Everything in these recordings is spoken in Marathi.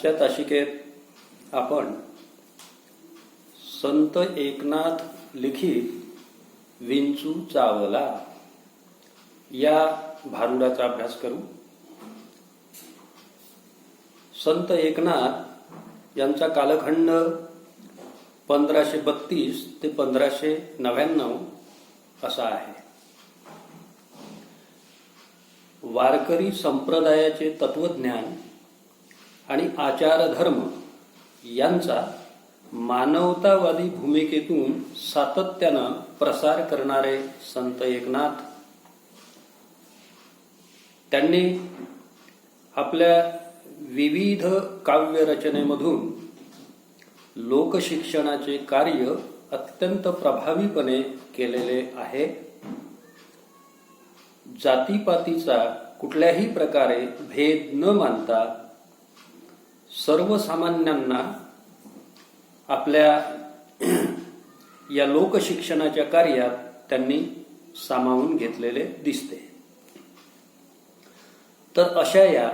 आजच्या तासिकेत आपण संत एकनाथ लिखित विंचू चावला या भारुडाचा अभ्यास करू. संत एकनाथ यांचा कालखंड 1532 ते 1599 असा आहे. वारकरी संप्रदायाचे तत्वज्ञान आणि आचारधर्म यांचा मानवतावादी भूमिकेतून सातत्यानं प्रसार करणारे संत एकनाथ, त्यांनी आपल्या विविध काव्यरचनेमधून लोकशिक्षणाचे कार्य अत्यंत प्रभावीपणे केलेले आहे. जातीपातीचा कुठल्याही प्रकारे भेद न मानता सर्वसामान्यांना आपल्या या लोकशिक्षणाच्या कार्यात त्यांनी सामावून घेतलेले दिसते. तर अशा या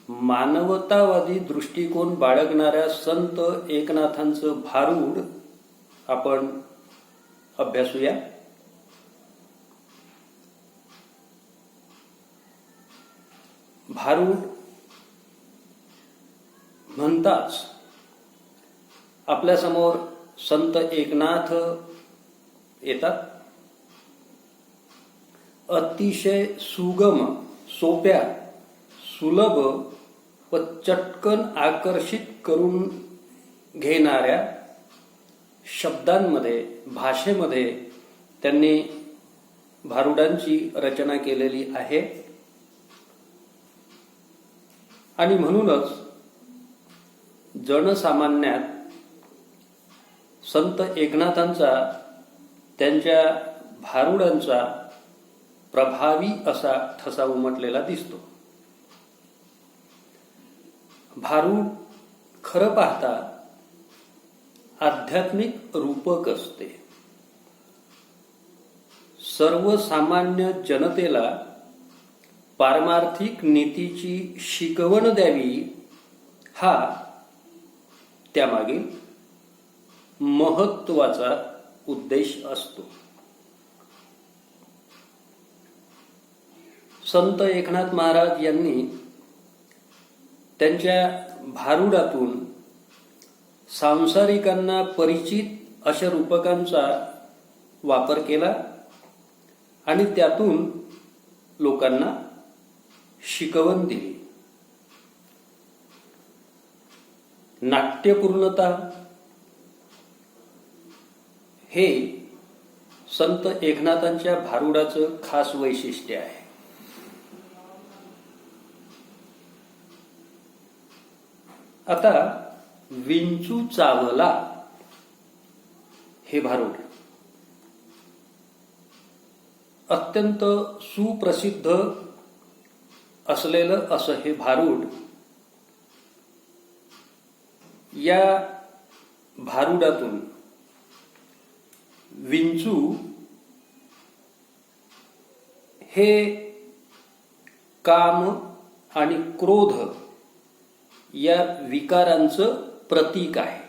मानवतावादी दृष्टिकोन बाळगणाऱ्या संत एकनाथांचं भारूड आपण अभ्यासूया. भारूड म्हणताच आपल्यासमोर संत एकनाथ येतात. अतिशय सुगम, सोप्या, सुलभ व चटकन आकर्षित करून घेणाऱ्या शब्दांमध्ये, भाषेमध्ये त्यांनी भारुडांची रचना केलेली आहे. आणि म्हणूनच जनसामान्यात संत एकनाथांचा, त्यांच्या भारुडांचा प्रभावी असा ठसा उमटलेला दिसतो. भारूड खरं पाहता आध्यात्मिक रूपक असते. सर्वसामान्य जनतेला पारमार्थिक नीतीची शिकवण द्यावी हा त्यामागील महत्त्वाचा उद्देश असतो. संत एकनाथ महाराज यांनी त्यांच्या भारुडातून सांसारिकांना परिचित अशा रूपकांचा वापर केला आणि त्यातून लोकांना शिकवण दिली. नाट्यपूर्णता हे संत एकनाथांच्या भारुडाचं खास वैशिष्ट्य आहे. आता विंचू चावला हे भारूड अत्यंत सुप्रसिद्ध असलेलं असं हे भारूड. या भारुडातून विंचू हे काम आणि क्रोध या विकारांचं प्रतीक आहे.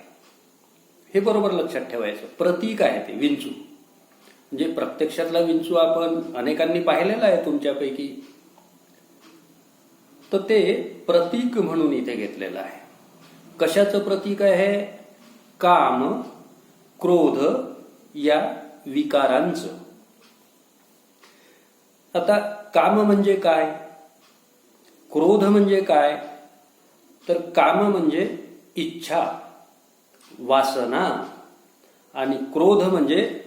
हे बरोबर लक्षात ठेवायचं. प्रतीक आहे ते विंचू. म्हणजे प्रत्यक्षातला विंचू आपण अनेकांनी पाहिलेला आहे तुमच्यापैकी, तर ते प्रतीक म्हणून इथे घेतलेलं आहे. कशाचं प्रतीक आहे? काम, क्रोध या विकारांचं. आता काम म्हणजे काय? क्रोध म्हणजे काय? तर काम म्हणजे इच्छा, वासना, आणि क्रोध म्हणजे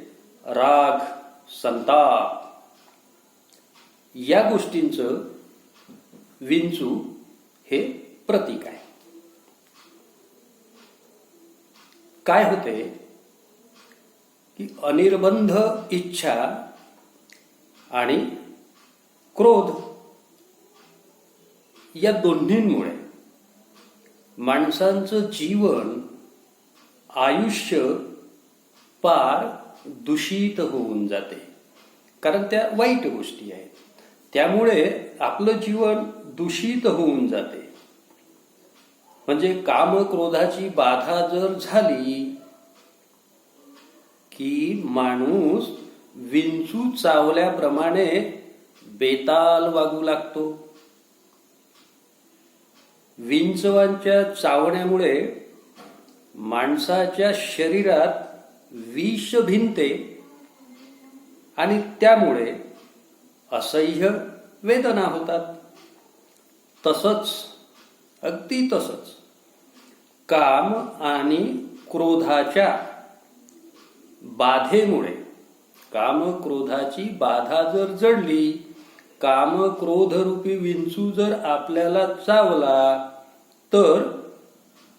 राग, संताप. या गोष्टींचं विंचू हे प्रतीक आहे. काय होते की अनिर्बंध इच्छा आणि क्रोध या दोन्हींमुळे माणसांचं जीवन, आयुष्य पार दूषित होऊन जाते. कारण त्या वाईट गोष्टी आहेत. त्यामुळे आपलं जीवन दूषित होऊन जाते. म्हणजे काम क्रोधाची बाधा जर झाली की माणूस विंचू चावल्याप्रमाणे बेताल वागू लागतो. विंचवांच्या चावण्यामुळे माणसाच्या शरीरात विष भिनते आणि त्यामुळे असह्य वेदना होतात. तसंच, अगदी तसंच काम आणि क्रोधाच्या बाधेमुळे, काम क्रोधाची बाधा जर जडली, काम क्रोध रूपी विंचू जर आपल्याला चावला तर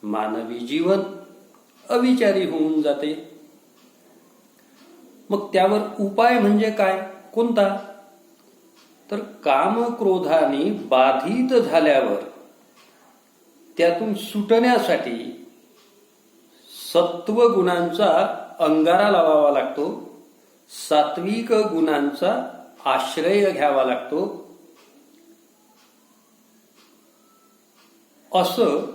मानवी जीवन अविचारी होऊन जाते. मग त्यावर उपाय म्हणजे काय, कोणता? तर काम क्रोधाने बाधित झाल्यावर त्यातून सुटण्यासाठी सत्व गुणांचा अंगारा लावावा लागतो, सात्विक गुणांचा आश्रय घ्यावा लागतो. असं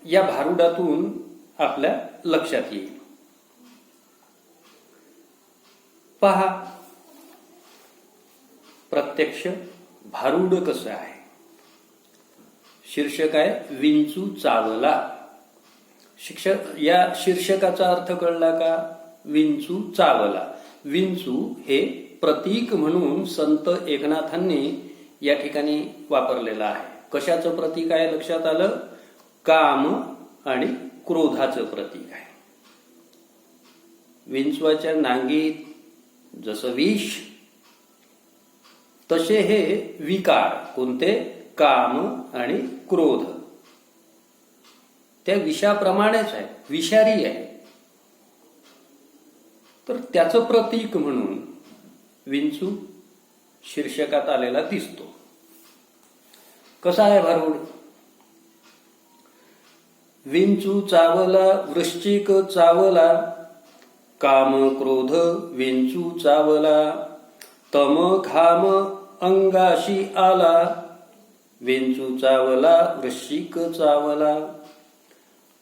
या भारुडातून आपल्या लक्षात येईल. पहा प्रत्यक्ष भारुड कसं आहे. शीर्षक आहे विंचू चावला. या शीर्षकाचा अर्थ कळला का? विंचू चावला. विंचू हे प्रतीक म्हणून संत एकनाथांनी या ठिकाणी वापरलेलं आहे. कशाचं प्रतीक आहे लक्षात आलं? काम आणि क्रोधाचं प्रतीक आहे. विंचवाच्या नांगीत जसं विष, तसे हे विकार, कोणते? काम आणि क्रोध. त्या विषाप्रमाणेच आहे, विषारी आहे. तर त्याचं प्रतीक म्हणून विंचू शीर्षकात आलेला दिसतो. कसा आहे भारुड? विंचू चावला, वृश्चिक चावला, काम क्रोध विंचू चावला, तम घाम अंगाशी आला, विंचू चावला, वृश्चिक चावला,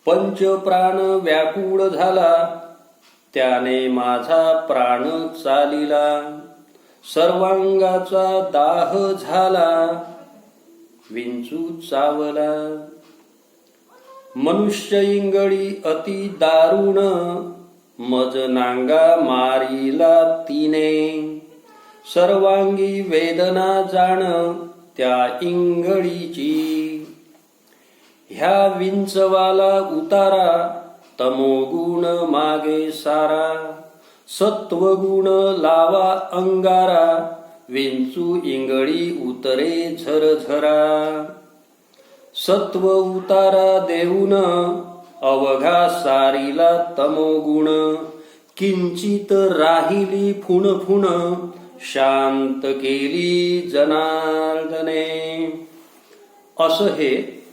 पंच प्राण व्याकुळ झाला, त्याने माझा प्राण चालिला, सर्वांगाचा दाह झाला, विंचू चावला, मनुष्य इंगळी अति दारुण, मज नांगा मारिला तिने, सर्वांगी वेदना जाण त्या इंगळीची, ह्या विंचवाला उतारा, तमोगुण मागे सारा, सत्वगुण लावा अंगारा, विंचू इंगळी उतरे झरझरा, सत्व उतारा देऊन अवघा सारीला तमोगुण, किंचित राहिली फुणफुण, शांत केली जनार्दने. असं हे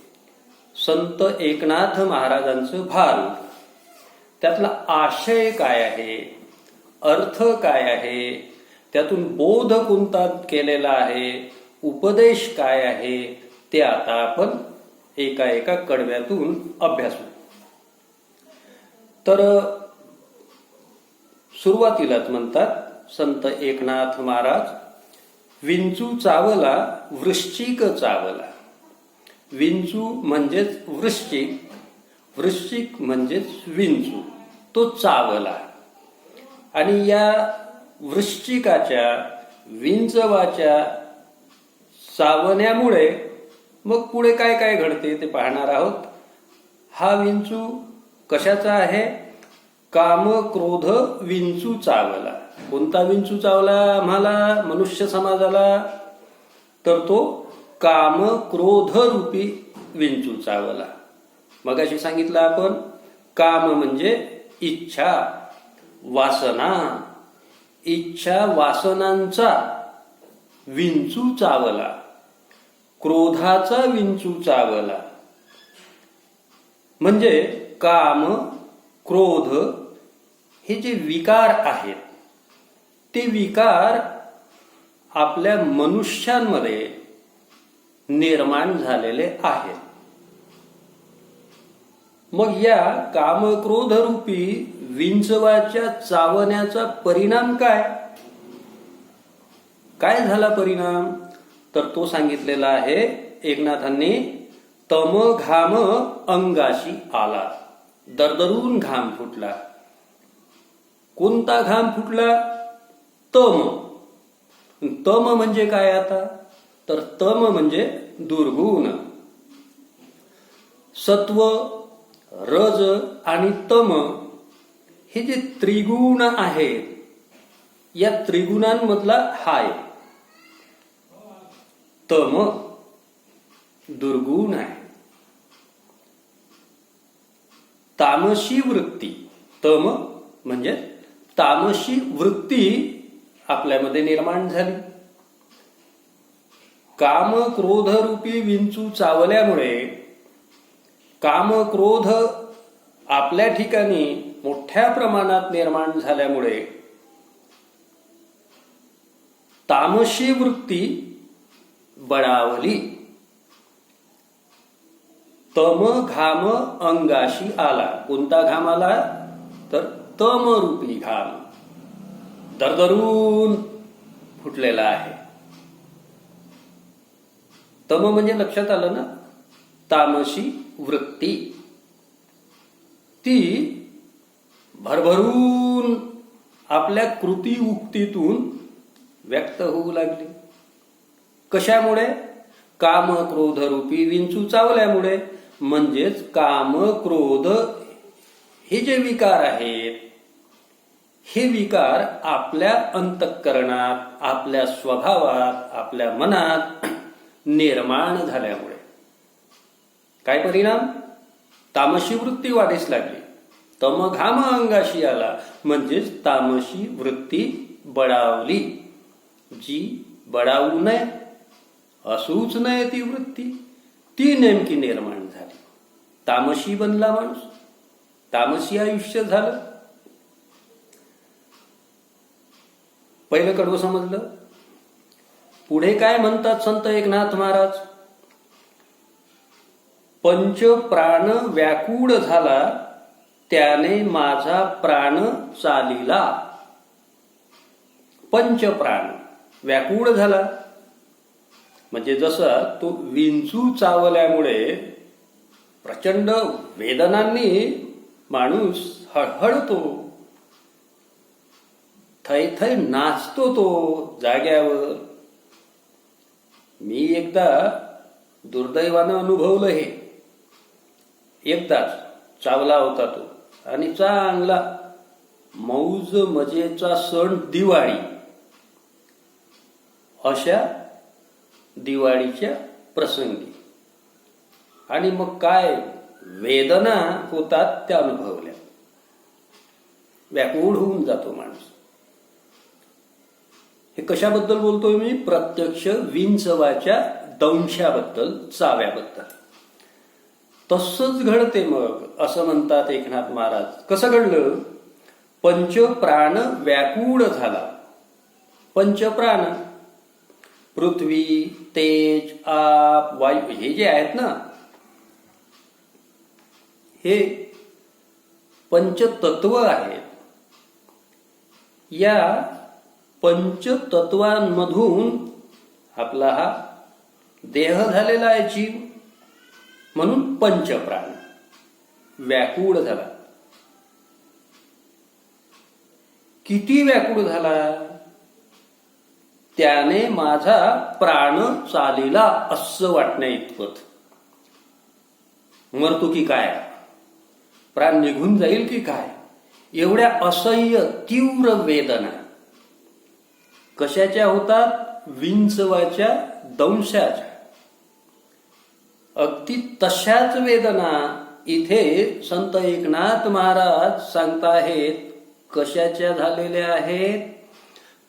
संत एकनाथ महाराजांचं भारूड. त्यातला आशय काय आहे, अर्थ काय आहे, त्यातून बोध कोणता केलेला आहे, उपदेश काय आहे, ते आता आपण एका एका कडव्यातून अभ्यासू. तर सुरुवातीलाच म्हणतात संत एकनाथ महाराज, विंचू चावला, वृश्चिक चावला. विंचू म्हणजेच वृश्चिक, वृश्चिक म्हणजेच विंचू, तो चावला. आणि या वृश्चिकाच्या, विंचवाच्या चावण्यामुळे मग पुढे काय काय घडते ते पाहणार आहोत. हा विंचू कशाचा आहे? काम क्रोध विंचू चावला. कोणता विंचू चावला आम्हाला, मनुष्य समाजाला? तर तो काम क्रोध रूपी विंचू चावला. मगाशी सांगितलं आपण, काम म्हणजे इच्छा, वासना, इच्छा वासनांचा विंचू चावला, क्रोधाचा विंचू चावला. म्हणजे काम क्रोध हे जे विकार आहेत, ते विकार आपल्या मनुष्यांमध्ये निर्माण झालेले आहेत. मग या कामक्रोधरूपी विंचवाच्या चावण्याचा परिणाम काय? काय झाला परिणाम? तर तो सांगितलेला आहे एकनाथांनी, तम घाम अंगाशी आला. दरदरून घाम फुटला. कोणता घाम फुटला? तम. तम म्हणजे काय आता? तर तम म्हणजे दुर्गुण. सत्व, रज आणि तम हे जे त्रिगुण आहेत, या त्रिगुणांमधला हाय तम दुर्गुण आहे. तामसी वृत्ती, तम म्हणजे तामसी वृत्ती आपल्यामध्ये निर्माण झाली. काम क्रोध रूपी विंचू चावल्यामुळे, काम क्रोध आपल्या ठिकाणी मोठ्या प्रमाणात निर्माण झाल्यामुळे तामसी वृत्ती बळावली. तम घाम अंगाशी आला. कोणता घाम आला? तर तम रूपी घाम दरदरून फुटलेला आहे. तम म्हणजे लक्षात आलं ना, तामसी वृत्ती ती भरभरून आपल्या कृती उक्तीतून व्यक्त होऊ लागली. कशामुळे? काम क्रोध रूपी विंचू चावल्यामुळे. म्हणजेच काम क्रोध हे जे विकार आहेत, हे विकार आपल्या अंतःकरणात, आपल्या स्वभावात, आपल्या मनात निर्माण झाल्यामुळे काय परिणाम? तामसी वृत्ती वाढीस लागली. तम घाम अंगाशी आला म्हणजेच तामसी वृत्ती बळावली. जी बळावू नये, असूच नये ती वृत्ती, ती नेमकी निर्माण झाली. तामसी बनला माणूस, तामसी आयुष्य झालं. पहिलं कडवं समजलं. पुढे काय म्हणतात संत एकनाथ महाराज? पंच प्राण व्याकुळ झाला, त्याने माझा प्राण चालिला. पंच प्राण व्याकुळ झाला म्हणजे जसं तो विंचू चावल्यामुळे प्रचंड वेदनांनी माणूस हळहळतो, थै थै नाचतो तो जाग्यावर. मी एकदा दुर्दैवानं अनुभवलं हे. एकदाच चावला होता तो आणि चांगला मौज मजेचा सण दिवाळी. अशा दिवाळीच्या प्रसंगी आणि मग काय वेदना होतात त्या अनुभवल्या. व्याकुळ होऊन जातो माणूस. हे कशाबद्दल बोलतोय मी? प्रत्यक्ष विंचवाच्या दंशाबद्दल, चाव्याबद्दल. तसंच घडते मग, असं म्हणतात एकनाथ महाराज. कसं घडलं? पंचप्राण व्याकुळ झाला. पंचप्राण पृथ्वी, तेज, आप, वायू हे जे आहेत ना, हे पंचतत्व आहेत. या पंचतत्वांमधून आपला हा देह झालेला आहे, जीव. म्हणून पंचप्राण व्याकुळ झाला. किती व्याकुळ झाला? त्याने माझा प्राण चालिला असं वाटण्या इतपत. मरतो की काय? प्राण निघून जाईल की काय? एवढ्या असह्य तीव्र वेदना कशाच्या होतात? विंचवाच्या दंशाच्या. अगदी तशाच वेदना इथे संत एकनाथ महाराज सांगताहेत. कशाच्या झालेल्या आहेत?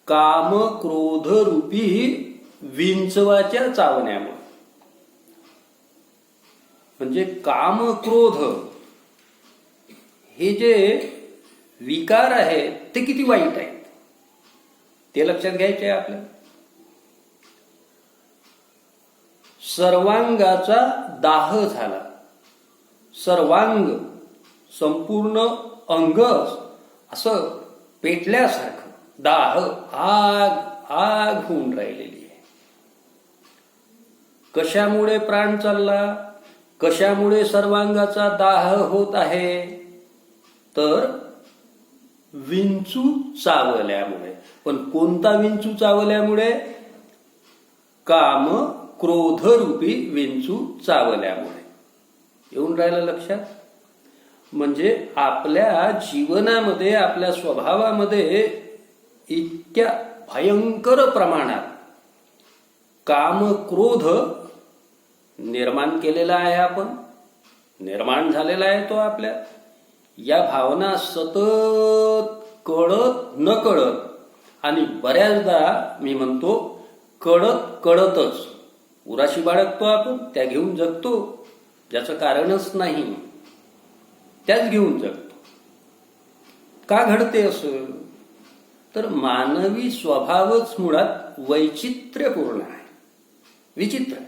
काम क्रोध रूपी विंचवाच्या चावण्यामुळे. म्हणजे काम क्रोध हे जे विकार आहेत ते किती वाईट आहेत ते लक्षात घ्यायचे आहे आपल्याला. सर्वांगाचा दाह झाला. सर्वांग संपूर्ण अंग असं पेटल्यासारखं, दाह, आग आग होऊन राहिलेली आहे. कशामुळे प्राण चालला, कशामुळे सर्वांगाचा दाह होत आहे, तर विंचू चावल्यामुळे. पण कोणता विंचू चावल्यामुळे? काम क्रोध रूपी विंचू चावल्यामुळे. येऊन राहिलं लक्षात? म्हणजे आपल्या जीवनामध्ये, आपल्या स्वभावामध्ये इतक्या भयंकर प्रमाणात काम क्रोध निर्माण केलेला आहे, आपण निर्माण झालेला आहे तो आपल्या. या भावना सतत कळत न कळत, आणि बऱ्याचदा मी म्हणतो कळत कळतच उराशी बाळगतो आपण, त्या घेऊन जगतो, ज्याचं कारणच नाही त्याच घेऊन जगतो. का घडते असं? तर मानवी स्वभावच मुळात वैचित्र्यपूर्ण आहे, विचित्र.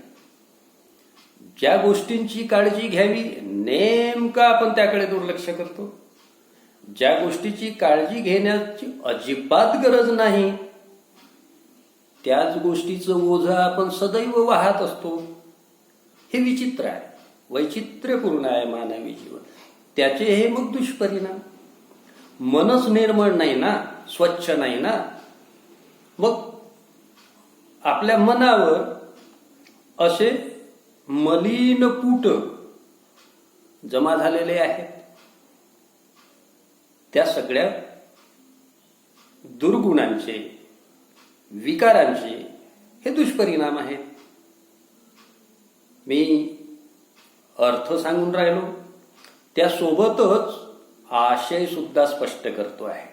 ज्या गोष्टींची काळजी घ्यावी नेमका आपण त्याकडे दुर्लक्ष करतो. ज्या गोष्टीची काळजी घेण्याची अजिबात गरज नाही त्याच गोष्टीचं ओझं आपण सदैव वाहत असतो. हे विचित्र आहे, वैचित्र्यपूर्ण आहे मानवी जीवन. त्याचे हे मग दुष्परिणाम. मनच निर्मळ नाही ना, स्वच्छ नाही ना, मग आपल्या मनावर असे मलिन पूट जमा झालेले आहेत. त्या सगळ्या दुर्गुणांचे, विकारांचे हे दुष्परिणाम आहेत. मी अर्थ सांगून राहिलो, त्यासोबतच आशय सुद्धा स्पष्ट करतो आहे.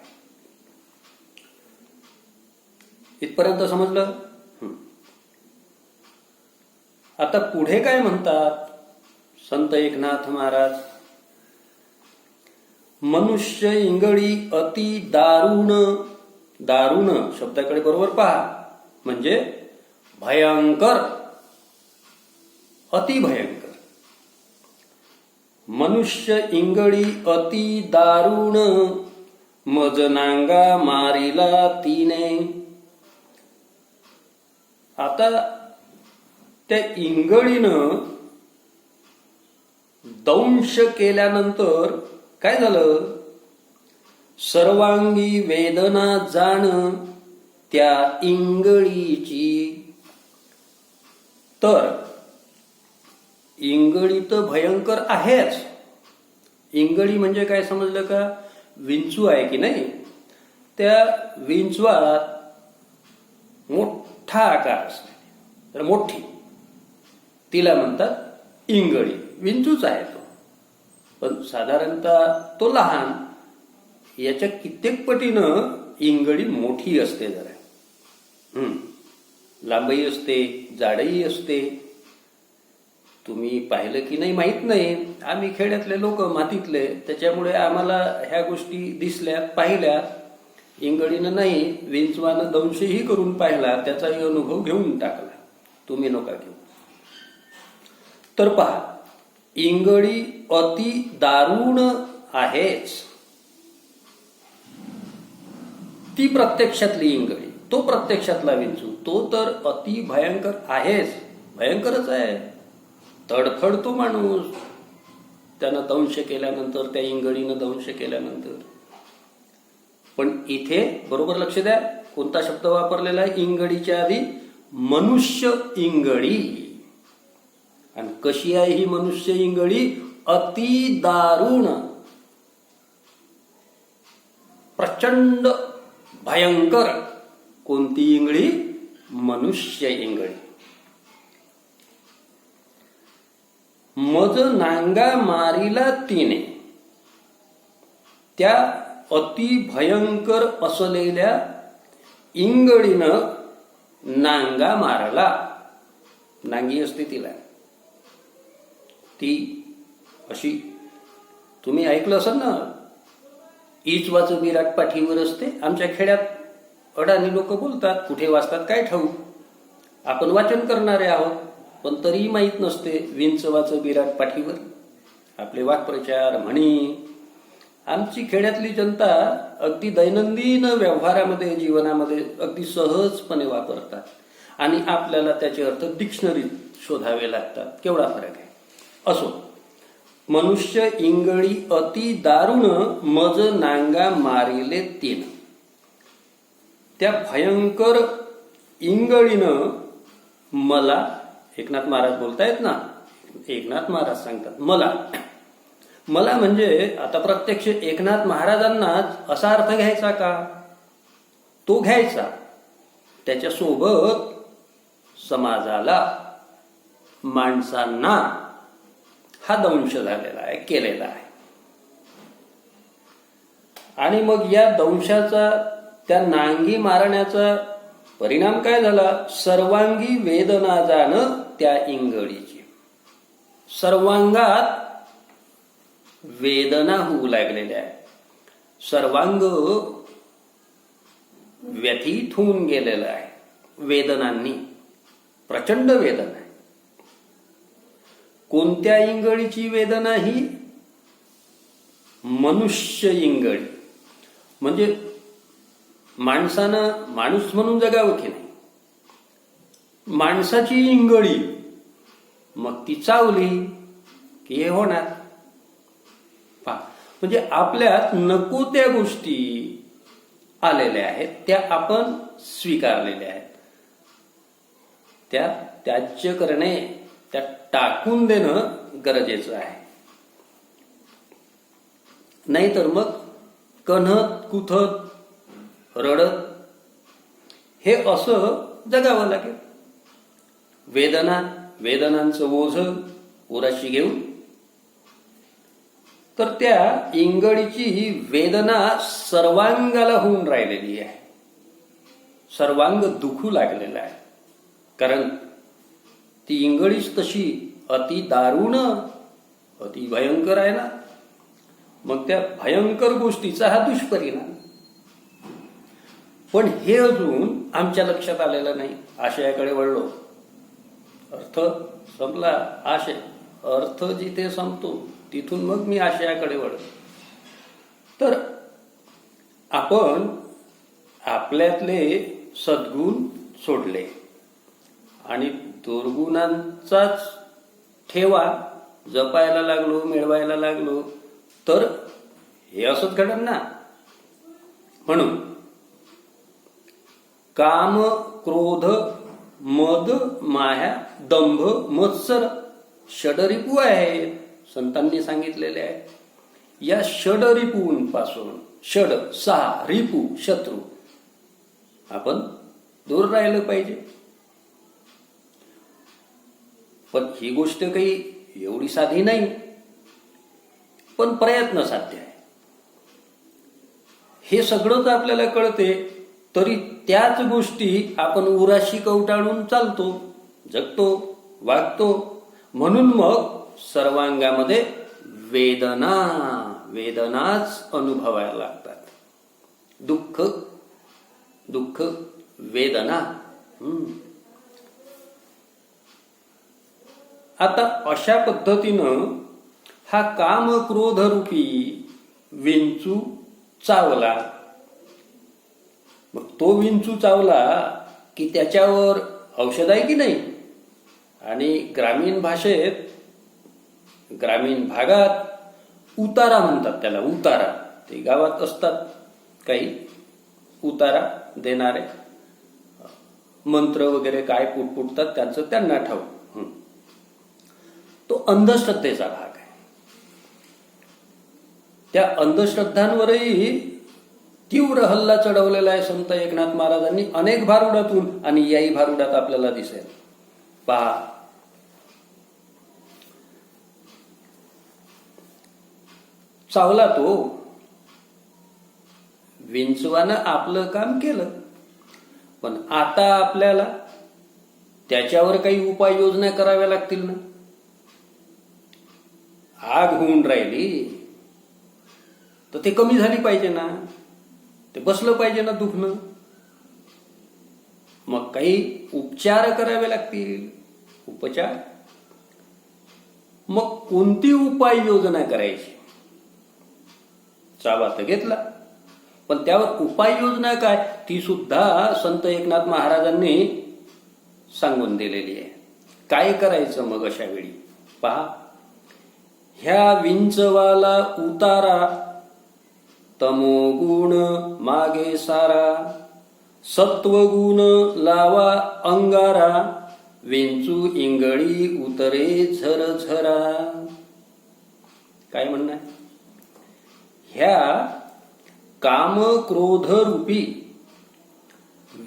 इथपर्यंत समजलं? आता पुढे काय म्हणतात संत एकनाथ महाराज? मनुष्य इंगळी अति दारुण. दारुण शब्दाकडे बरोबर पहा, म्हणजे भयंकर, अति भयंकर. मनुष्य इंगळी अति दारुण, मज नांगा मारिला तिने. आता त्या इंगळीनं दंश केल्यानंतर काय झालं? सर्वांगी वेदना जाण त्या इंगळीची. तर इंगळी तर भयंकर आहेच. इंगळी म्हणजे काय समजलं का? विंचू आहे की नाही, त्या विंचवात मोठा आकार असतो, तर मोठी, तिला म्हणतात इंगळी. विंचूच आहे तो, पण साधारणतः तो लहान. याच्या कित्येक पटीनं इंगळी मोठी असते जरा. लांबही असते, जाडही असते. तुम्ही पाहिलं की नाही माहित नाही, आम्ही खेड्यातले लोक, मातीतले, त्याच्यामुळे आम्हाला ह्या गोष्टी दिसल्या, पाहिल्या. इंगळीनं नाही, विंचवानं दंशही करून पाहिला, त्याचाही अनुभव घेऊन टाकला. तुम्ही नका घेऊ. तर पहा, इंगळी अति दारुण आहेच. ती प्रत्यक्षातली इंगळी, तो प्रत्यक्षातला विंचू, तो तर अति भयंकर आहेच, भयंकरच आहे. तडफडतो माणूस त्यानं दंश केल्यानंतर, त्या इंगळीनं दंश केल्यानंतर. पण इथे बरोबर लक्ष द्या, कोणता शब्द वापरलेला आहे इंगळीच्या आधी? मनुष्य इंगळी. आणि कशी आहे ही मनुष्य इंगळी? अति दारुण, प्रचंड भयंकर. कोणती इंगळी? मनुष्य इंगळी. मज नांगा मारिला तिने. त्या अति भयंकर असलेल्या इंगळीनं नांगा मारला. नांगी असते तिला, ती अशी, तुम्ही ऐकलं असाल ना, इचवाचं विराट पाठीवर असते. आमच्या खेड्यात अडाणी लोक बोलतात, कुठे वाचतात काय ठाऊक, आपण वाचन करणारे आहोत, पण तरीही माहीत नसते विंचवाचं विराट पाठीवर. आपले वाक्प्रचार, म्हणी आमची खेड्यातली जनता अगदी दैनंदिन व्यवहारामध्ये जीवनामध्ये अगदी सहजपणे वापरतात आणि आपल्याला त्याचे अर्थ डिक्शनरीत शोधावे लागतात. केवढा फरक आहे. असो. मनुष्य इंगळी अति दारुण मज नांगा मारिले तीन. त्या भयंकर इंगळीनं मला, एकनाथ महाराज बोलतायत ना, एकनाथ महाराज सांगतात मला म्हणजे आता प्रत्यक्ष एकनाथ महाराजांनाच असा अर्थ घ्यायचा का? तो घ्यायचा. त्याच्यासोबत समाजाला, माणसांना हा दंश झालेला आहे, केलेला आहे. आणि मग या दंशाचा, त्या नांगी मारण्याचा परिणाम काय झाला? सर्वांगी वेदना जाण त्या इंगळीची. सर्वांगात वेदना होऊ लागलेल्या आहे. सर्वांग व्यथित होऊन गेलेलं आहे वेदनांनी. प्रचंड वेदना आहे. कोणत्या इंगळीची वेदना? ही मनुष्य इंगळी. म्हणजे माणसानं माणूस म्हणून जगावं की नाही, माणसाची इंगळी. मग ती चावली की हे होणार. म्हणजे आपल्यात नको त्या गोष्टी आलेल्या आहेत, त्या आपण स्वीकारलेल्या आहेत. त्या त्याज्य करणे, त्या टाकून देणं गरजेचं आहे. नाहीतर मग कण्हत कुथत रडत हे असं जगावं लागेल. वेदनांचं ओझ उराशी घेऊन. तर त्या इंगळीची ही वेदना सर्वांगाला होऊन राहिलेली आहे. सर्वांग दुखू लागलेलं आहे. कारण ती इंगळीच तशी अति दारुण, अति भयंकर आहे ना. मग त्या भयंकर गोष्टीचा हा दुष्परिणाम. पण हे अजून आमच्या लक्षात आलेलं नाही. आशयाकडे वळलो. अर्थ संपला. आशय अर्थ जिथे संपतो तिथून मग मी आशयाकडे वळलो. तर आपण आपल्यातले सद्गुण सोडले आणि दुर्गुणांचाच ठेवा जपायला लागलो, मिळवायला लागलो, तर हे असंच घडत ना. म्हणून काम, क्रोध, मद, माया, दंभ, मत्सर षडरिपू आहेत. संतांनी सांगितलेले आहे. या षडरिपूंपासून, षड 6 रिपू शत्रू, आपण दूर राहिलं पाहिजे. पण ही गोष्ट काही एवढी साधी नाही, पण प्रयत्न साध्य आहे. हे सगळंच आपल्याला कळते, तरी त्याच गोष्टी आपण उराशी कवटाळून चालतो, जगतो, वागतो. म्हणून मग सर्वांगामध्ये वेदनाच अनुभवायला लागतात. दुःख वेदना. आता अशा पद्धतीनं हा काम क्रोध रूपी विंचू चावला. मग तो विंचू चावला की त्याच्यावर औषध आहे की नाही. आणि ग्रामीण भाषेत, ग्रामीण भागात उतारा म्हणतात त्याला. उतारा, ते गावात असतात काही उतारा देणारे, मंत्र वगैरे काय पुटपुटतात त्यांचं त्यांना ठाऊक. तो अंधश्रद्धेचा भाग आहे. त्या अंधश्रद्धांवरही तीव्र हल्ला चढवलेला आहे संत एकनाथ महाराजांनी अनेक भारुडातून. आणि याही भारुडात आपल्याला दिसेल. पहा, चावला तो विंचवानं आपलं काम केलं. पण आता आपल्याला त्याच्यावर काही उपाययोजना कराव्या लागतील ना. आग होऊन राहिली तर ते कमी झाली पाहिजे ना, ते बसलं पाहिजे ना दुखणं. मग काही उपचार करावे लागतील. उपचार. मग कोणती उपाययोजना करायची? चावा तर घेतला, पण त्यावर उपाययोजना काय ती सुद्धा संत एकनाथ महाराजांनी सांगून दिलेली आहे. काय करायचं मग अशा वेळी पहा, ह्या विंचवाला उतारा, तमोगुण मागे सारा, सत्वगुण लावा अंगारा, विंचू इंगळी उतरे झरझरा. काय म्हणणं आहे? ह्या काम क्रोध रूपी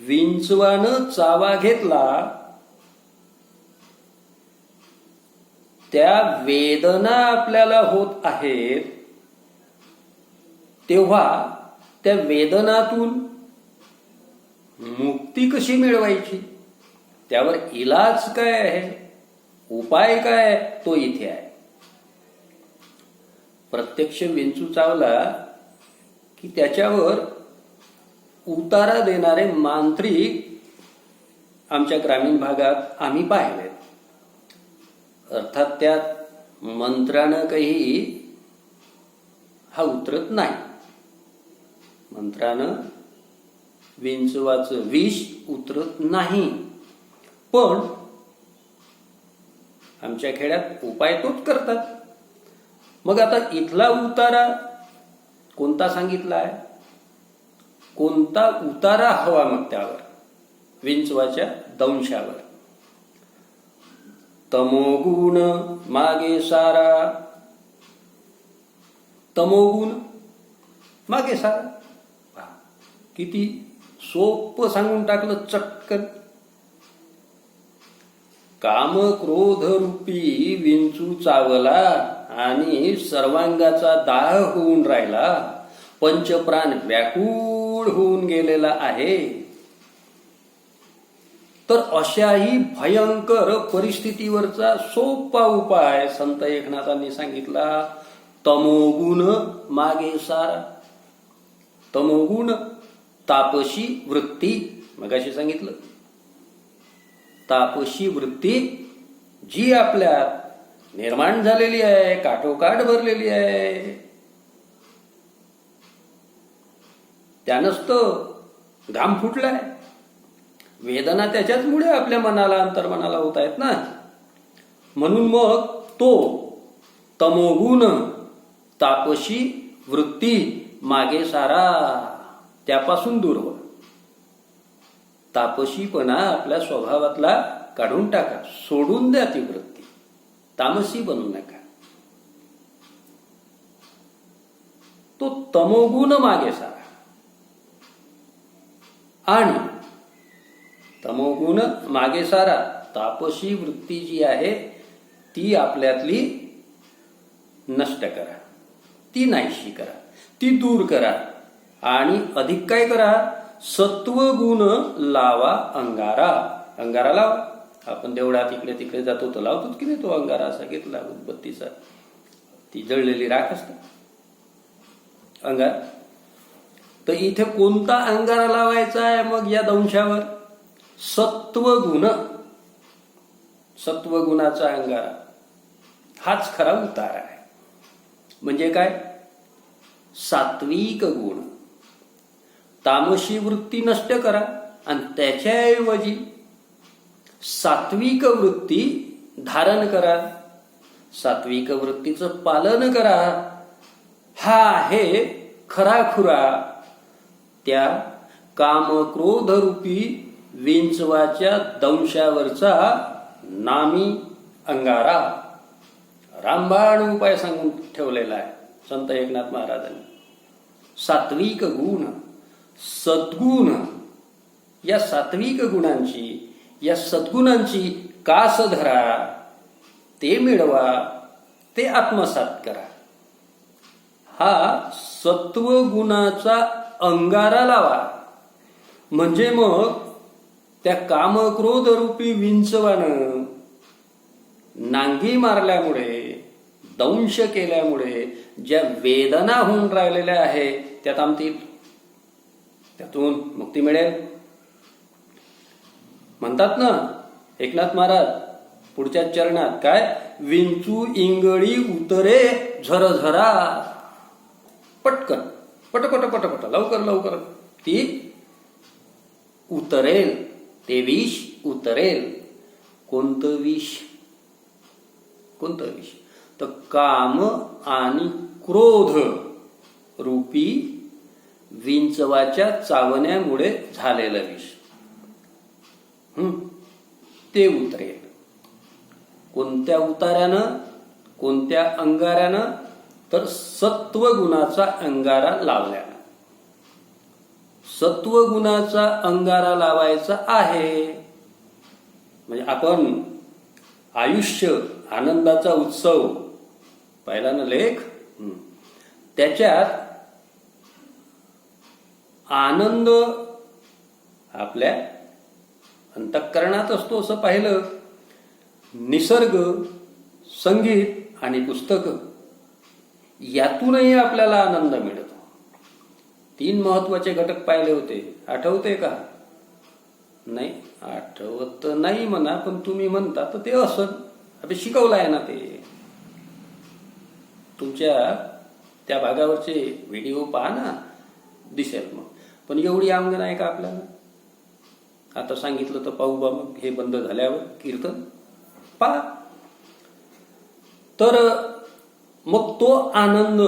विंचवानं चावा घेतला, त्या वेदना आपल्याला होत आहेत, तेव्हा त्या वेदनातून मुक्ती कशी मिळवायची, त्यावर इलाज काय आहे, उपाय काय आहे, तो इथे आहे. प्रत्यक्ष विंचू चावला की त्याच्यावर उतारा देणारे मांत्रिक आमच्या ग्रामीण भागात आम्ही पाहिलेत. अर्थात त्यात मंत्रानं काही हा उतरत नाही. मंत्रानं विंचवाचं विष उतरत नाही, पण आमच्या खेड्यात उपाय तोच करतात. मग आता इथला उतारा कोणता सांगितला आहे, कोणता उतारा हवा मग त्यावर विंचवाच्या दंशावर? तमोगुण मागे सारा, तमोगुण मागे सारा. किती सोपं सांगून टाकलं चटकन. काम क्रोध रूपी विंचू चावला आणि सर्वांगाचा दाह होऊन राहिला, पंचप्राण व्याकुळ होऊन गेलेला आहे. तर अशाही भयंकर परिस्थितीवरचा सोपा उपाय संत एकनाथांनी सांगितला, तमोगुण मागे सारा. तमोगुण तापशी वृत्ती, मगाशी सांगितलं, तापशी वृत्ती जी आपल्यात निर्माण झालेली आहे, काठोकाठ भरलेली आहे, त्यानंच तो घाम फुटलाय. वेदना त्याच्याचमुळे आपल्या मनाला, अंतर्मनाला होत आहेत ना. म्हणून मग तो तमोगुण तापशी वृत्ती मागे सारा, त्यापासून दूर व्हा. तापशीपणा आपल्या स्वभावातला काढून टाका, सोडून द्या ती वृत्ती, तामसी बनू नका. तो तमोगुण मागे सारा. आणि तमोगुण मागे सारा, तापशी वृत्ती जी आहे ती आपल्यातली नष्ट करा, ती नाहीशी करा, ती दूर करा. आणि अधिक काय करा, सत्वगुण लावा अंगारा. अंगारा लावा. आपण देवळात इकडे तिकडे जातो तर लावतोच की नाही तो अंगारा, असा घेतला उदबत्तीचा, ती जळलेली राख असते अंगार. तर इथे कोणता अंगारा लावायचा आहे मग या दंशावर? सत्वगुण, सत्वगुणाचा अंगारा हाच खरा उतारा आहे. म्हणजे काय? सात्विक गुण. तामशी वृत्ती नष्ट करा आणि त्याच्याऐवजी सात्विक वृत्ती धारण करा, सात्विक वृत्तीचं पालन करा. हा आहे खराखुरा त्या कामक्रोध रूपी विंचवाच्या दंशावरचा नामी अंगारा. रामबाण उपाय सांगून ठेवलेला आहे संत एकनाथ महाराजांनी. सात्विक गुण, सद्गुण, या सात्विक गुणांची, या सद्गुणांची कास धरा, ते मिळवा, ते आत्मसात करा. हा सत्वगुणाचा अंगारा लावा. म्हणजे मग त्या कामक्रोध रूपी विंचवानं नांगी मारल्यामुळे, दंश केल्यामुळे ज्या वेदना होऊन राहिलेल्या आहेत त्या थांबतील, त्यातून मुक्ती मिळेल. म्हणतात ना एकनाथ महाराज पुढच्या चरणात, काय? विंचू इंगळी उतरे झरझरा. पटकन पटपट पटपट लवकर लवकर ती उतरेल, ते विष उतरेल. कोणतं विष? कोणतं विष? तर काम आणि क्रोध रूपी विंचवाच्या चावण्यामुळे झालेलं विष ते उतरेल. कोणत्या उतार्यानं? कोणत्या अंगाऱ्यानं? तर सत्वगुणाचा अंगारा लावल्यानं. सत्वगुणाचा अंगारा लावायचा आहे. म्हणजे आपण आयुष्य आनंदाचा उत्सव पाहिला ना लेख, त्याच्यात आनंद आपल्या अंतःकरणात असतो असं पाहिलं. निसर्ग, संगीत आणि पुस्तक यातूनही आपल्याला आनंद मिळतो. 3 महत्वाचे घटक पाहिले होते, आठवते का? नाही आठवत नाही म्हणा, पण तुम्ही म्हणता तर ते असं आपण शिकवलं आहे ना. ते तुमच्या त्या भागावरचे व्हिडिओ पहा ना, दिसेल मग. पण एवढी अंग नाही का आपल्याला? आता सांगितलं तर पाहू बा मग हे बंद झाल्यावर कीर्तन पहा. तर मग तो आनंद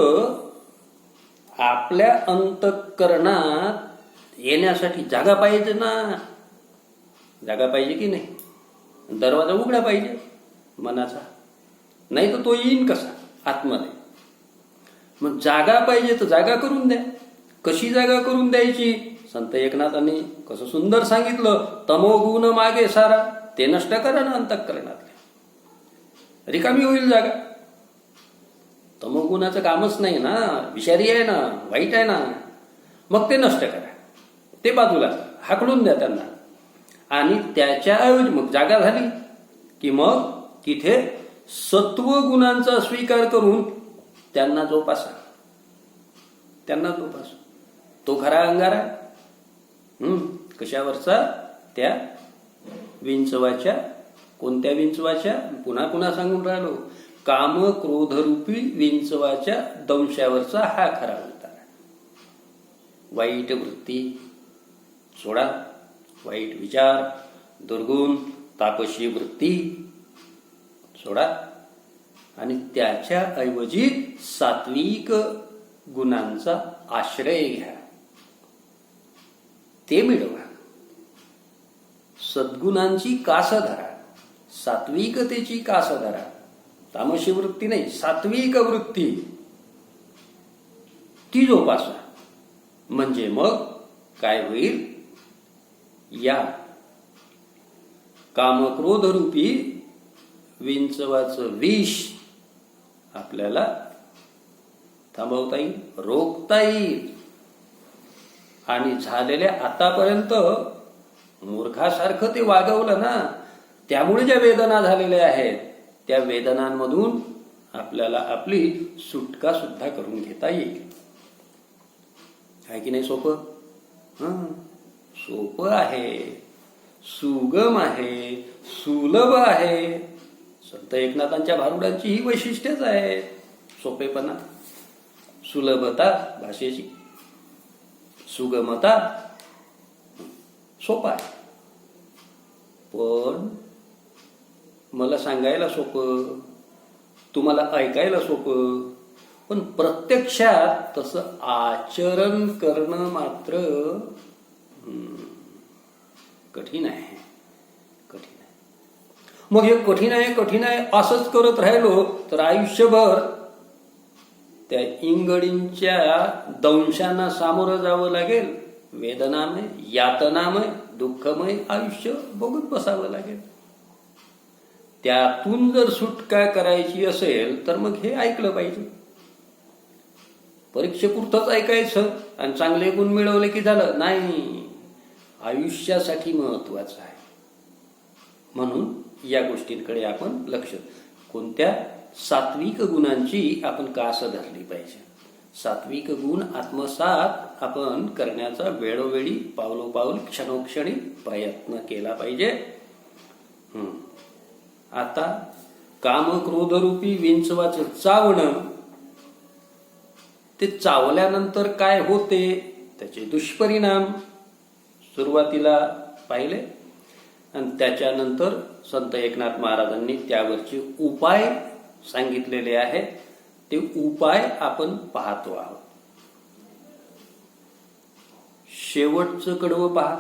आपल्या अंतःकरणात येण्यासाठी जागा पाहिजे ना. जागा पाहिजे की नाही? दरवाजा उघडा पाहिजे मनाचा, नाही तर तो येईन कसा आतमध्ये? मग जागा पाहिजे तर जागा करून द्या. कशी जागा करून द्यायची? संत एकनाथांनी कसं सुंदर सांगितलं. तमोगुण मागे सारा, ते नष्ट करा ना अंतःकरणातले, रिकामी होईल जागा. तमोगुणाचं कामच नाही ना, विषारी आहे ना, वाईट आहे ना. मग ते नष्ट करा, ते बाजूला हाकलून द्या त्यांना. आणि त्याच्याऐवजी मग जागा झाली की मग तिथे सत्वगुणांचा स्वीकार करून त्यांना जोपासा. त्यांना जोपासा. तो खरा अंगारा कशावरचा? त्या विंचवाच्या. कोणत्या विंचवाच्या? पुन्हा पुन्हा सांगून राहिलो. काम क्रोधरूपी विंचवाच्या दंशावरचा हा खरा उतारा. वाईट वृत्ती सोडा, वाईट विचार, दुर्गुण, तापशी वृत्ती सोडा आणि त्याच्या ऐवजी सात्विक गुणांचा आश्रय घ्या. ते मिळवा. सद्गुणांची कास धरा, सात्विकतेची कास धरा. तामशी वृत्ती नाही, सात्विक वृत्ती ती जोपासा. म्हणजे मग काय होईल? या कामक्रोधरूपी विंचवाचं विष आपल्याला थांबवता येईल, रोखता येईल. आणि झालेल्या आतापर्यंत मूर्खासारखं ते वागवलं ना, त्यामुळे ज्या वेदना झालेल्या आहेत त्या वेदनांमधून आपल्याला आपली सुटका सुद्धा करून घेता येईल. आहे की नाही? सोपं सोपं आहे, सुगम आहे, सुलभ आहे. संत एकनाथांच्या भारुडांची ही वैशिष्ट्यच आहे. सोपेपणा, सुलभता भाषेची, सुगमता, सोपा आहे. पण मला सांगायला सोपं, तुम्हाला ऐकायला सोपं, पण प्रत्यक्षात तसं आचरण करणं मात्र कठीण आहे. कठीण आहे. मग हे कठीण आहे कठीण आहे असंच करत राहिलो तर आयुष्यभर त्या इंगडींच्या दंशांना सामोरं जावं लागेल. वेदनामय, यातनामय, दुःखमय आयुष्य बघत बसावं लागेल. त्यातून जर सुटका करायची असेल तर मग हे ऐकलं पाहिजे. परीक्षेपुरतंच ऐकायचं आणि चांगले गुण मिळवले की झालं? नाही, आयुष्यासाठी महत्वाचं आहे. म्हणून या गोष्टींकडे आपण लक्ष. कोणत्या? सात्विक गुणांची आपण कास धरली पाहिजे. सात्विक गुण आत्मसात आपण करण्याचा वेळोवेळी पावलोपाऊल क्षणोक्षणी प्रयत्न केला पाहिजे. आता काम क्रोधरूपी विंचवाचं चावणं ते चावल्यानंतर काय होते, त्याचे दुष्परिणाम सुरुवातीला पाहिले आणि त्याच्यानंतर संत एकनाथ महाराजांनी त्यावरचे उपाय सांगितलेले आहेत. ते उपाय आपण पाहतो आहोत. शेवटचं कडवं पहा.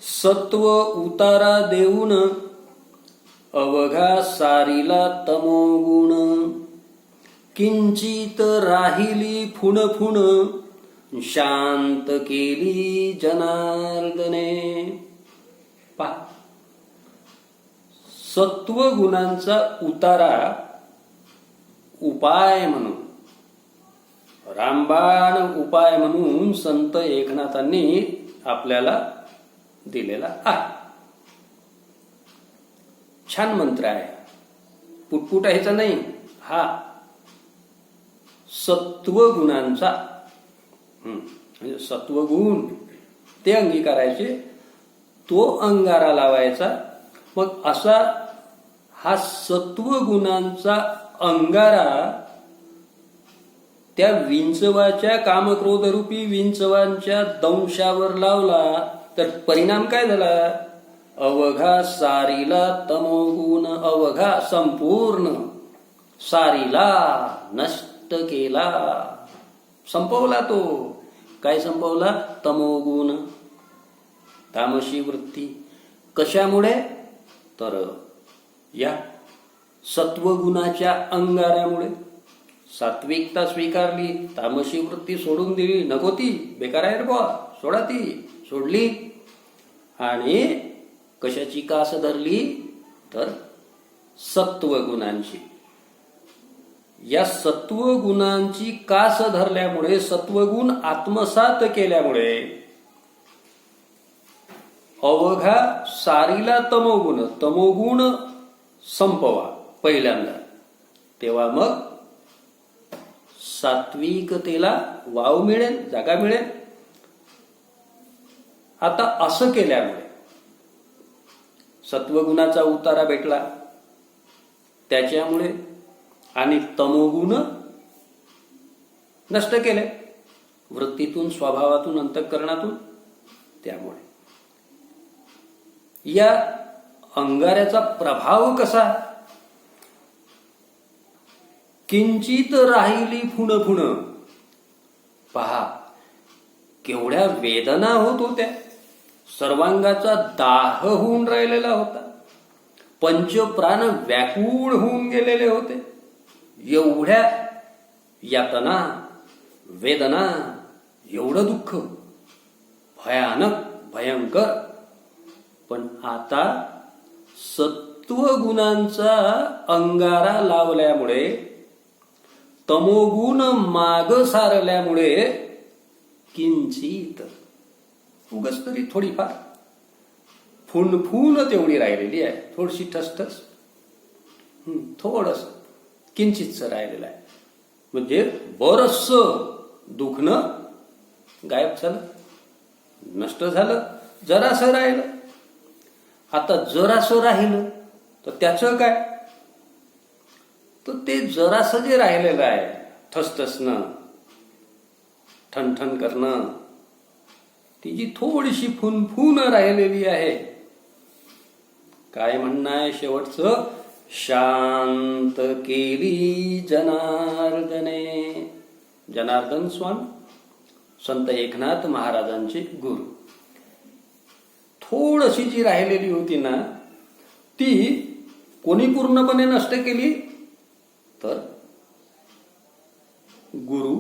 सत्व उतारा देऊन अवघा सारीला तमोगुण, किंचित राहिली फुणफुण शांत केली जनार्दने. पहा, सत्व गुणांचा उतारा उपाय म्हणून, रामबाण उपाय म्हणून संत एकनाथांनी आपल्याला दिलेला आहे. छान मंत्र आहे, पुटपुटायचा नाही. हा सत्व गुणांचा म्हणजे सत्वगुण ते अंगीकारायचे, तो अंगारा लावायचा. मग असा हा सत्वगुणांचा अंगारा त्या विंचवाच्या कामक्रोधरूपी विंचवांच्या दंशावर लावला तर परिणाम काय झाला? अवघा सारीला तमोगुण, अवघा संपूर्ण सारीला नष्ट केला, संपवला. तो काय संपवला? तमोगुण, तामसी वृत्ती. कशामुळे? तर या सत्वगुणाच्या अंगारामुळे. सात्विकता स्वीकारली, तामसी वृत्ती सोडून दिली, नको ती बेकार आहे रे बुवा, सोडा ती, सोडली. आणि कशाची कास धरली? तर सत्वगुणांची. या सत्वगुणांची कास धरल्यामुळे, सत्वगुण आत्मसात केल्यामुळे अवघा सारीला तमोगुण, तमोगुण संपवा पहिल्यांदा, तेव्हा मग सात्विकतेला वाव मिळेल, जागा मिळेल. आता असं केल्यामुळे सत्वगुणाचा उतारा भेटला, त्याच्यामुळे, आणि तमोगुण नष्ट केले वृत्तीतून, स्वभावातून, अंतःकरणातून. त्यामुळे या अंगाऱ्याचा प्रभाव कसा? किंचित राहिली फुणफुण. पहा, केवढ्या वेदना होत होत्या, सर्वांगाचा दाह होऊन राहिलेला होता, पंचप्राण व्याकुळ होऊन गेलेले होते. एवढ्या यातना, वेदना, एवढं दुःख, भयानक, भयंकर. पण आता सत्वगुणांचा अंगारा लावल्यामुळे, तमोगुण माग सारल्यामुळे किंचित, उगाच तरी थोडीफार फुनफुन तेवढी राहिलेली आहे, थोडीशी ठसठस, थोडस किंचितच राहिलेलं आहे. म्हणजे बरंच दुखणं गायब झालं, नष्ट झालं. जरासं राहिलं. आता जरासं राहिलं तर त्याचं काय? तर ते जरासं जे राहिलेलं आहे, ठसठसणं, ठणठण करणं, ती जी थोडीशी फुनफुन राहिलेली आहे, काय म्हणणं आहे शेवटचं? शांत केली जनार्दने. जनार्दन स्वामी संत एकनाथ महाराजांचे गुरु. थोडीशी जी राहिलेली होती ना, ती कोणी पूर्णपणे नष्ट केली? तर गुरु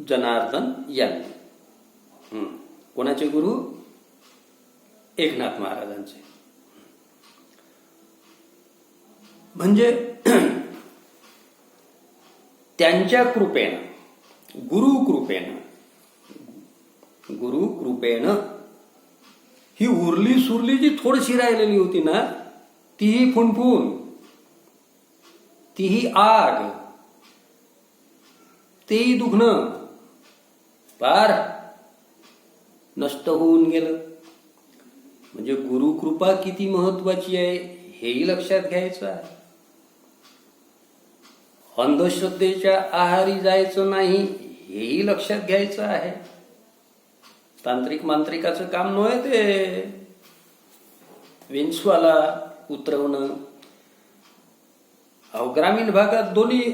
जनार्दन यांनी. कोणाचे गुरु? एकनाथ महाराजांचे. म्हणजे त्यांच्या कृपेनं, गुरु कृपेनं ही उरली सुरली जी थोडीशी राहिलेली होती ना, तीही फुनफुन, तीही आग, तेही दुखणं पार नष्ट होऊन गेलं. म्हणजे गुरुकृपा किती महत्वाची आहे हेही लक्षात घ्यायचं आहे. अंधश्रद्धेच्या आहारी जायचं नाही, हेही लक्षात घ्यायचं आहे. तांत्रिक मांत्रिकाचं काम नव्हे ते. विंचवाला उतरवणं. ग्रामीण भागात दोन्ही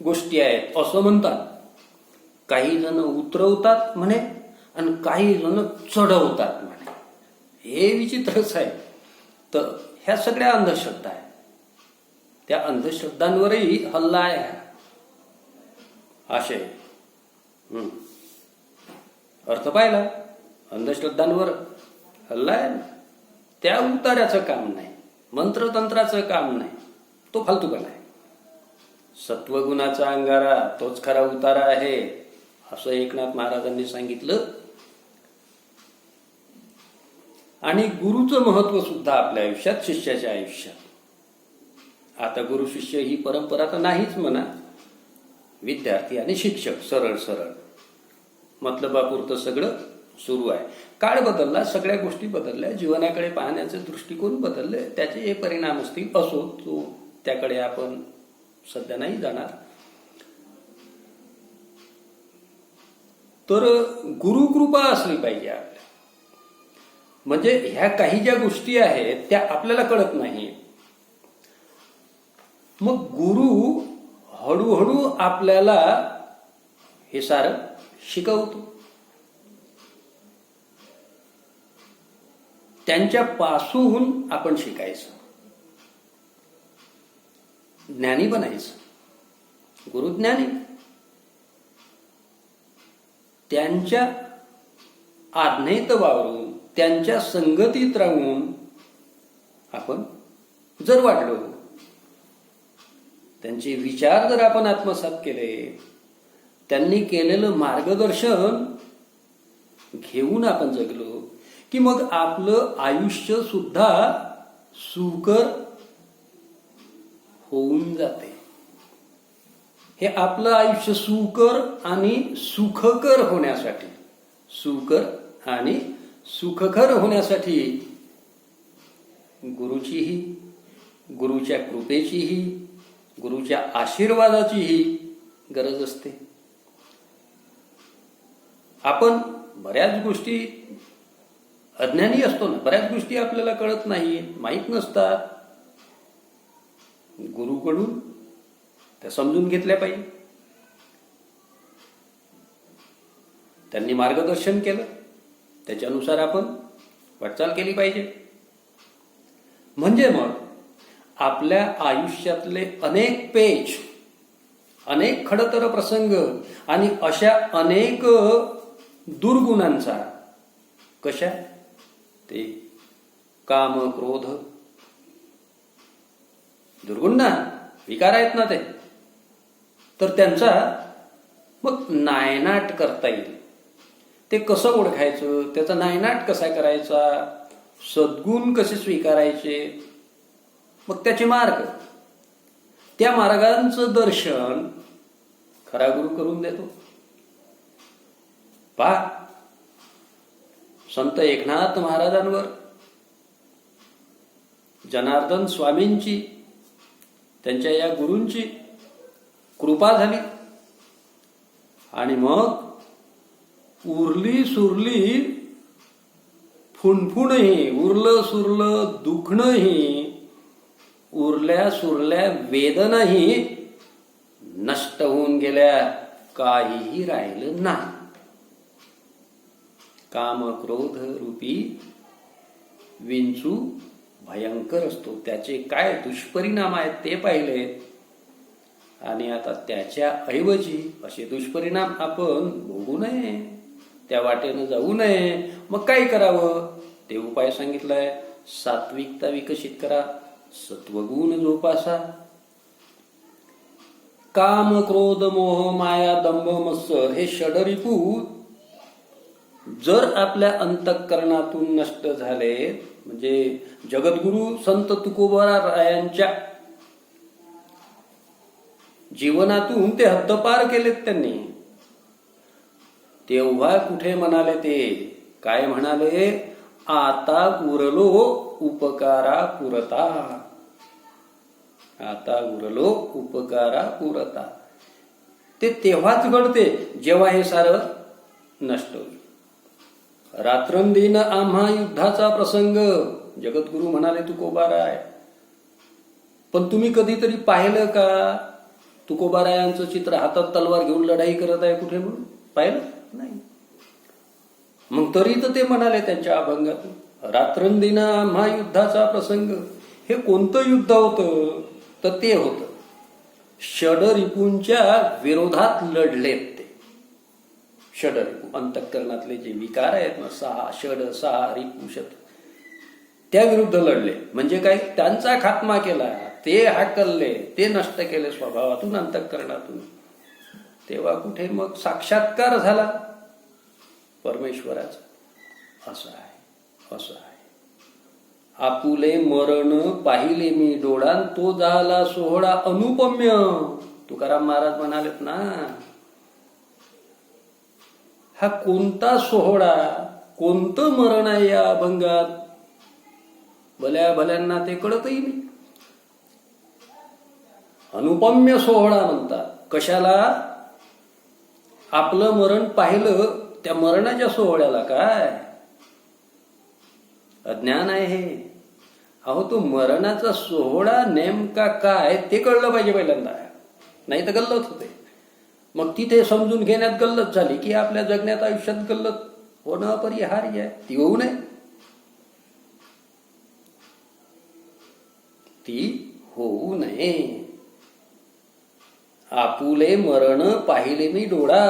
गोष्टी आहेत असं म्हणतात. काही जण उतरवतात म्हणे आणि काही जण चढवतात म्हणे. हे विचित्रच आहे. तर ह्या सगळ्या अंधश्रद्धा आहे. त्या अंधश्रद्धांवरही हल्ला आहे. आशय अर्थ पाहिला. अंधश्रद्धांवर हल्ला आहे. त्या उतार्याचं काम नाही, मंत्रतंत्राचं काम नाही, तो फालतूपणा आहे. सत्वगुणाचा अंगारा तोच खरा उतारा आहे असं एकनाथ महाराजांनी सांगितलं. आणि गुरुचं महत्व सुद्धा आपल्या आयुष्यात, शिष्याच्या आयुष्यात. आता गुरु शिष्य ही परंपरा तर नाहीच म्हणा. विद्यार्थी आणि शिक्षक सरळ सरळ मतलबापुरतं सगळं सुरू आहे. काळ बदलला, सगळ्या गोष्टी बदलल्या, जीवनाकडे पाहण्याचे दृष्टिकोन बदलले, त्याचे हे परिणाम असतील. असो, तो त्याकडे आपण सध्या नाही जाणार. तर गुरुकृपा असली पाहिजे आपल्या. म्हणजे ह्या काही ज्या गोष्टी आहेत त्या आपल्याला कळत नाही. मग गुरु हळूहळू आपल्याला हे सारं शिकवतो. त्यांच्यापासून आपण शिकायचं, ज्ञानी बनायचं. गुरुज्ञानी त्यांच्या आज्ञेत वावरून, त्यांच्या संगतीत राहून आपण जर वाढलो, त्यांचे विचार जर आपण आत्मसात केले, त्यांनी केलेलं मार्गदर्शन घेऊन आपण जगलो, की मग आपलं आयुष्य सुद्धा सुकर होऊन जाते. हे आपलं आयुष्य सुकर आणि सुखकर होण्यासाठी, सुकर आणि सुखकर होण्यासाठी गुरुचीही, गुरुच्या कृपेचीही, गुरुच्या आशीर्वादाचीही गरज असते. आपण बऱ्याच गोष्टी अज्ञानी असतो ना, बऱ्याच गोष्टी आपल्याला कळत नाही, माहीत नसतात. गुरुकडून त्या समजून घेतल्या पाहिजे. त्यांनी मार्गदर्शन केलं, त्याच्यानुसार आपण वाटचाल केली पाहिजे. म्हणजे मग आपल्या आयुष्यातले अनेक पेच, अनेक खडतर प्रसंग आणि अशा अनेक दुर्गुणांचा, कशा ते काम, क्रोध, दुर्गुण ना, विकार आहेत ना ते, तर त्यांचा मग नायनाट करता येईल. ते कसं ओळखायचं, त्याचा नायनाट कसा करायचा, सद्गुण कसे स्वीकारायचे, मग त्याचे मार्ग, त्या मार्गांचं दर्शन खरा गुरु करून देतो. पहा, संत एकनाथ महाराजांवर जनार्दन स्वामींची, त्यांच्या या गुरूंची कृपा झाली. आणि मग उरली सुरली फुणफुणही, उरलं सुरलं दुखणंही, उरल्या सुरल्या वेदनाही नष्ट होऊन गेल्या, काहीही राहिलं नाही. काम क्रोध रूपी विंचू भयंकर असतो. त्याचे काय दुष्परिणाम आहेत ते पाहिले. आणि आता त्याच्या ऐवजी असे दुष्परिणाम आपण भोगू नये, त्या वाटेनं जाऊ नये. मग काय करावं ते उपाय सांगितलाय. सात्विकता विकसित करा, सत्वगुण जोपासा. काम क्रोध मोह माया दंभ मत्सर हे षडरिपू जर आपल्या अंतःकरणातून नष्ट झाले, म्हणजे जगद्गुरु संत तुकोबारायांच्या जीवनातून ते हद्दपार केलेत त्यांनी, तेव्हा कुठे म्हणाले ते, काय म्हणाले, आता उरलो उपकारा पुरता. आता उरलो उपकारा पुरता. ते तेव्हाच घडते जेव्हा हे सारं नष्ट होईल. रात्रंदिन आम्हा युद्धाचा प्रसंग, जगद्गुरु म्हणाले तुकोबाराय. पण तुम्ही कधीतरी पाहिलं का तुकोबारायांचं चित्र हातात तलवार घेऊन लढाई करत आहे कुठे म्हणून? पाहिलं नाही. मग तरी तर ते म्हणाले त्यांच्या अभंगातून, रात्रंदिन आम्हा युद्धाचा प्रसंग. हे कोणतं युद्ध होतं? तर ते होतं षडरिपूंच्या विरोधात लढलेत ते. षडरिपू अंतःकरणातले जे विकार आहेत ना, 6 षड 6 रिपू शत, त्या विरुद्ध लढले. म्हणजे काय? त्यांचा खात्मा केला, ते हाकलले, ते नष्ट केले स्वभावातून अंतःकरणातून. तेव्हा कुठे मग साक्षात्कार झाला परमेश्वराचा. असं आहे, असं आहे. आपुले मरण पाहिले मी डोळान, तो झाला सोहळा अनुपम्य. तुकाराम महाराज म्हणालेत ना, हा कोणता सोहळा, कोणतं मरण आहे या अभंगात? भल्या भल्यांना ते कळतही नाही. अनुपम्य सोहळा म्हणतात. कशाला? आपलं मरण पाहिलं त्या मरणाच्या सोहळ्याला. काय अज्ञान आहे हे. अहो, तो मरणाचा सोहळा नेमका काय ते कळलं पाहिजे पहिल्यांदा, नाही तर गल्लत होते. मग तिथे समजून घेण्यात गल्लत झाली की आपल्या जगण्यात आयुष्यात गल्लत होणं अपरिहार्य आहे. ती होऊ नये, ती होऊ नये. आपुले मरण पाहिले मी डोळा,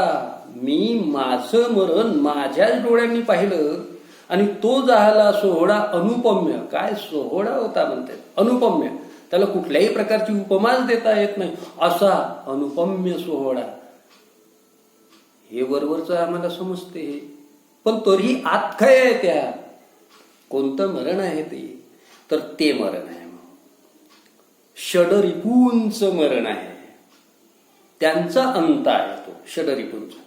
मी माझं मरण माझ्याच डोळ्यांनी पाहिलं. आणि तो झाला सोहळा अनुपम्य. काय सोहळा होता म्हणतात, अनुपम्य. त्याला कुठल्याही प्रकारची उपमाच देता येत नाही, असा अनुपम्य सोहळा. हे वरवरचं आम्हाला समजते, पण तरी आत काय आहे त्या? कोणतं मरण आहे ते? तर ते मरण आहे षडरिपूंचं मरण आहे. त्यांचा अंत आहे तो षडरिपूंचा.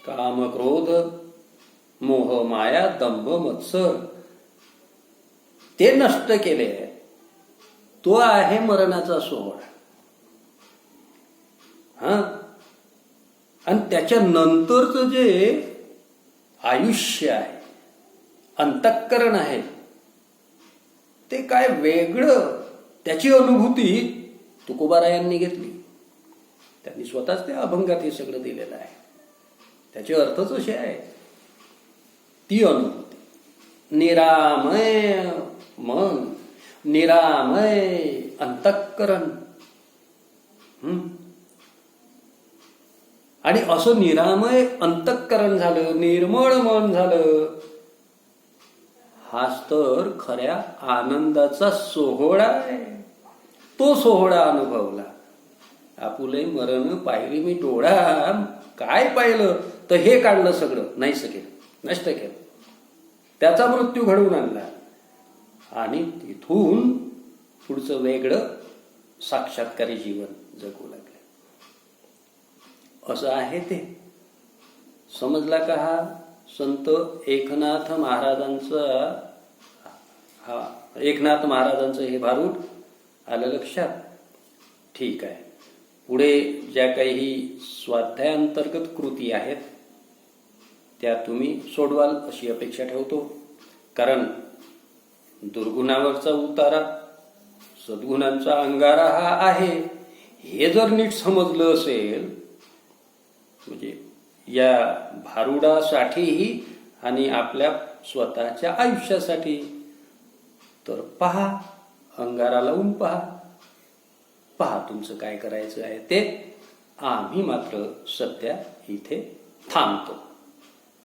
काम क्रोध मोह माया दंभ मत्सर ते नष्ट केले. तो आहे मरणाचा सोहळा. हा, आणि त्याच्या नंतरचं जे आयुष्य आहे, अंतःकरण आहे, ते काय वेगळं. त्याची अनुभूती तुकोबारायांनी घेतली. त्यांनी स्वतःच त्या अभंगात हे सगळं दिलेलं आहे. त्याचे अर्थच असे आहे. ती अनुभूती, निरामय मन, निरामय अंतःकरण. आणि असं निरामय अंतःकरण झालं, निर्मळ मन झालं, हाच तर खऱ्या आनंदाचा सोहळा आहे. तो सोहळा अनुभवला. आपुले मरण पाहिली मी डोळा. काय पाहिलं? तर हे काढलं सगळं, नाहीसं केलं, नष्ट केलं, त्याचा मृत्यू घडवून आणला. आणि तिथून पुढचं वेगळं साक्षात्कारी जीवन जगू लागले. असं आहे ते. समजला का हा संत एकनाथ महाराजांचा? एकनाथ महाराजांचं हे भारूड आलं लक्षात? ठीक आहे. पुढे ज्या काही स्वाध्यायांतर्गत कृती आहेत त्या तुम्ही सोडवाल अशी अपेक्षा ठेवतो. कारण दुर्गुणावरचा उतारा, सद्गुणांचा अंगारा हा आहे. हे जर नीट समजलं असेल, म्हणजे या भारुडासाठीही आणि आपल्या स्वतःच्या आयुष्यासाठी, तर पहा, अंगारा लावून पहा तुमचं काय करायचं आहे ते. आम्ही मात्र सध्या इथे थांबतो.